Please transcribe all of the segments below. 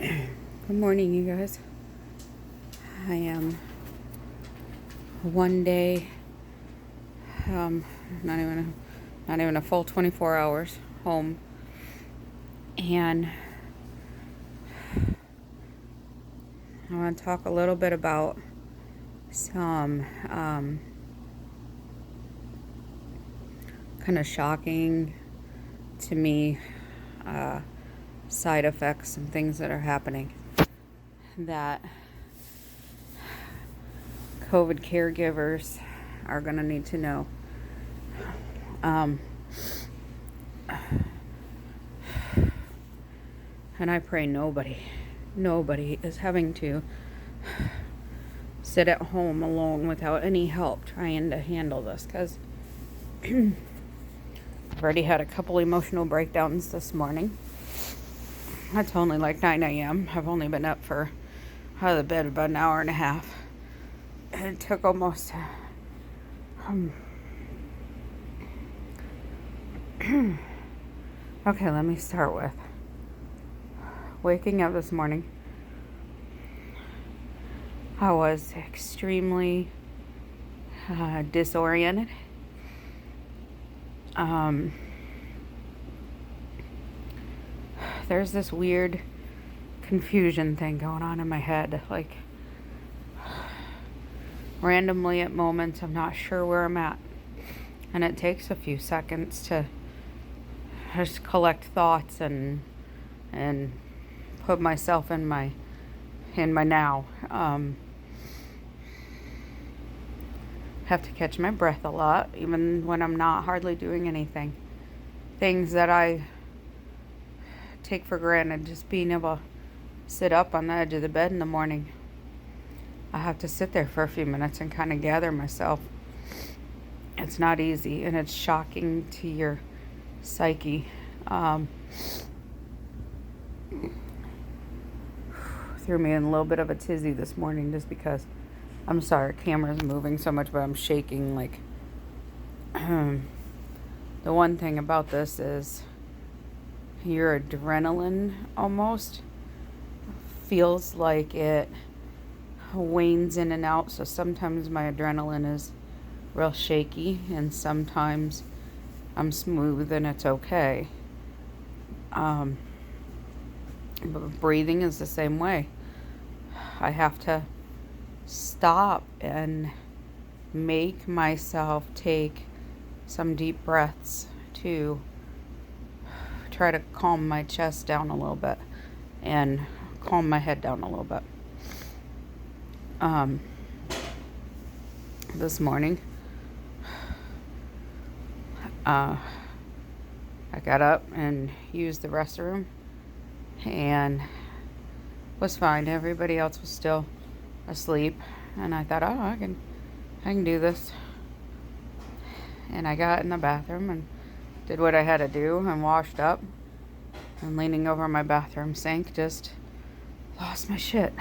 Good morning, you guys. I am one day, um, not even a full 24 hours home, and I want to talk a little bit about some kind of shocking to me side effects and things that are happening that COVID caregivers are going to need to know. And I pray nobody is having to sit at home alone without any help trying to handle this, because I've already had a couple emotional breakdowns this morning. It's only like 9 a.m. I've only been up out of the bed about an hour and a half. And it took almost okay, let me start with waking up this morning. I was extremely disoriented. There's this weird confusion thing going on in my head. Like, randomly at moments, I'm not sure where I'm at. And it takes a few seconds to just collect thoughts and put myself in my now. Have to catch my breath a lot, even when I'm not hardly doing anything. Things that I take for granted, just being able to sit up on the edge of the bed in the morning. I have to sit there for a few minutes and kind of gather myself. It's not easy, and it's shocking to your psyche. Threw me in a little bit of a tizzy this morning just because, I'm sorry, camera's moving so much, but I'm shaking. Like, the one thing about this is your adrenaline almost feels like it wanes in and out. So sometimes my adrenaline is real shaky, and sometimes I'm smooth and it's okay. But breathing is the same way. I have to stop and make myself take some deep breaths to try to calm my chest down a little bit and calm my head down a little bit. This morning, I got up and used the restroom and was fine. Everybody else was still asleep, and I thought, I can do this. And I got in the bathroom and did what I had to do and washed up, and leaning over my bathroom sink, just lost my shit.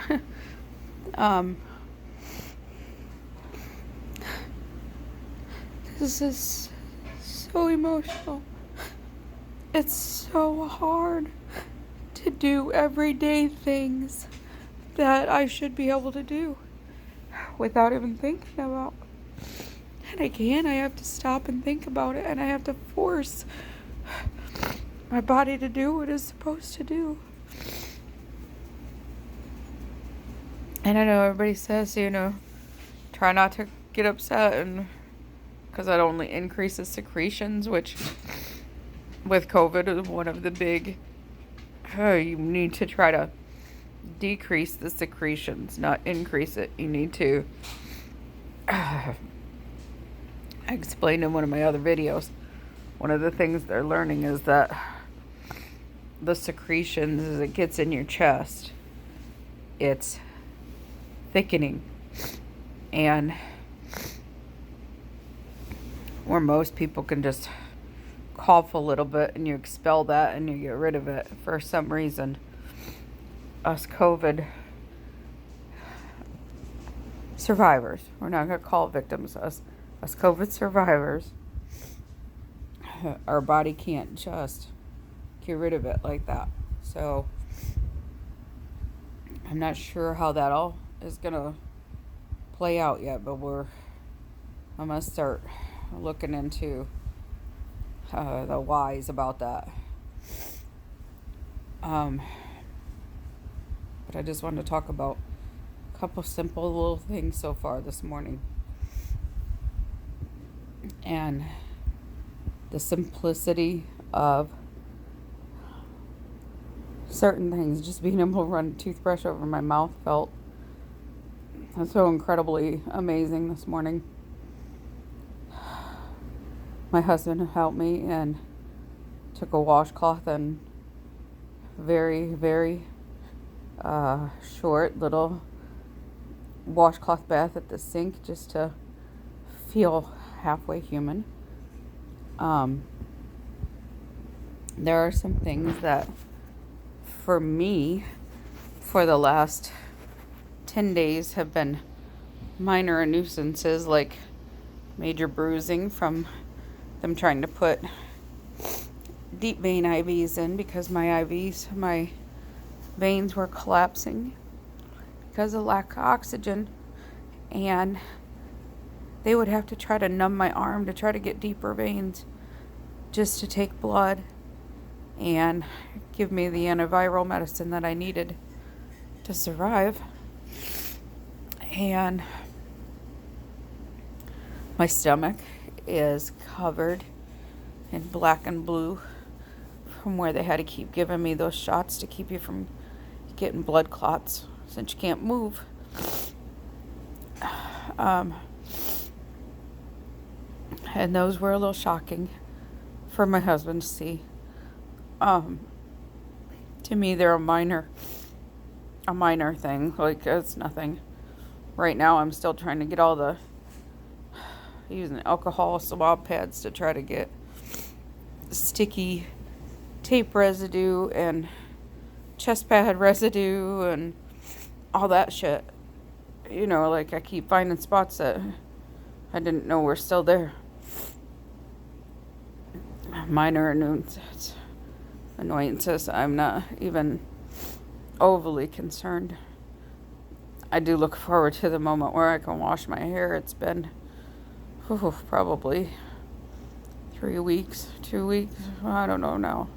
This is so emotional. It's so hard to do everyday things that I should be able to do without even thinking about. And I have to stop and think about it, and I have to force my body to do what it's supposed to do. And I know everybody says, try not to get upset, and because that only increases secretions, which with COVID is one of the big, you need to try to decrease the secretions, not increase it. You need to, I explained in one of my other videos, one of the things they're learning is that the secretions, as it gets in your chest, it's thickening. And where most people can just cough a little bit and you expel that and you get rid of it, for some reason, us COVID survivors, we're not going to call it victims, us COVID survivors, our body can't just get rid of it like that. So I'm not sure how that all is going to play out yet, but I'm going to start looking into the whys about that. But I just wanted to talk about a couple simple little things so far this morning. And the simplicity of certain things. Just being able to run a toothbrush over my mouth felt so incredibly amazing this morning. My husband helped me and took a washcloth and very, very short little washcloth bath at the sink just to feel halfway human. There are some things that for me for the last 10 days have been minor nuisances, like major bruising from them trying to put deep vein IVs in because my veins were collapsing because of lack of oxygen, and they would have to try to numb my arm to try to get deeper veins just to take blood and give me the antiviral medicine that I needed to survive. And my stomach is covered in black and blue from where they had to keep giving me those shots to keep you from getting blood clots since you can't move. And those were a little shocking for my husband to see. To me, they're a minor thing. Like, it's nothing. Right now, I'm still trying to get using alcohol swab pads to try to get sticky tape residue and chest pad residue and all that shit. You know, like, I keep finding spots that I didn't know were still there. Minor annoyances. I'm not even overly concerned. I do look forward to the moment where I can wash my hair. It's been probably 3 weeks, 2 weeks. I don't know now.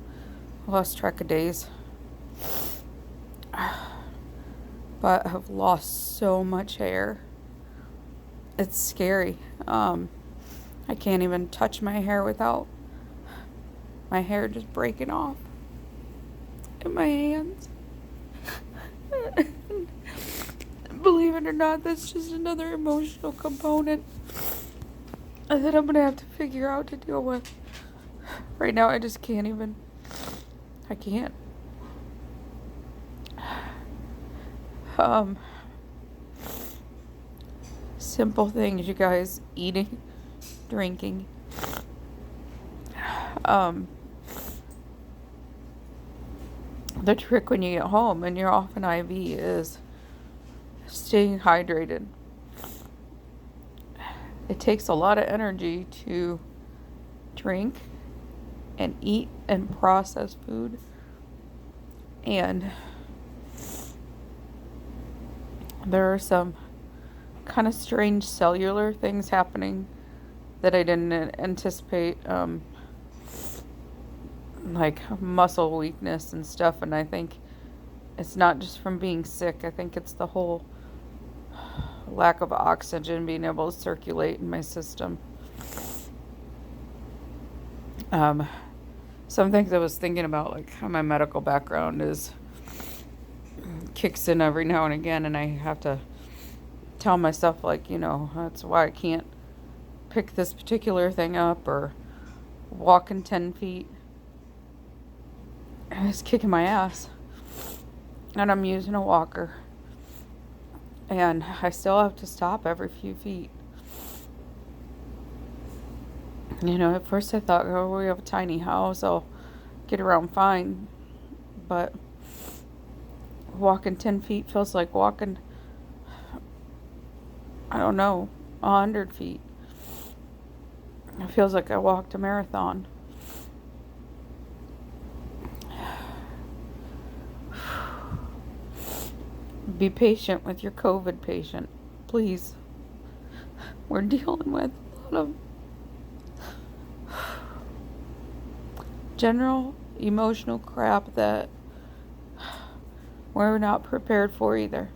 I lost track of days. But I've lost so much hair. It's scary. I can't even touch my hair without my hair just breaking off in my hands. Believe it or not, that's just another emotional component that I'm going to have to figure out to deal with. Right now, I just can't even. I can't. Simple things, you guys. Eating, drinking. The trick when you get home and you're off an IV is staying hydrated. It takes a lot of energy to drink and eat and process food. And there are some kind of strange cellular things happening that I didn't anticipate. Like muscle weakness and stuff, and I think it's not just from being sick. I think it's the whole lack of oxygen being able to circulate in my system. Some things I was thinking about, like how my medical background kicks in every now and again, and I have to tell myself, like, you know, that's why I can't pick this particular thing up or walk in 10 feet. It's kicking my ass. And I'm using a walker. And I still have to stop every few feet. You know, at first I thought, oh, we have a tiny house, I'll get around fine. But walking 10 feet feels like walking, I don't know, 100 feet. It feels like I walked a marathon. Be patient with your COVID patient, please. We're dealing with a lot of general emotional crap that we're not prepared for either.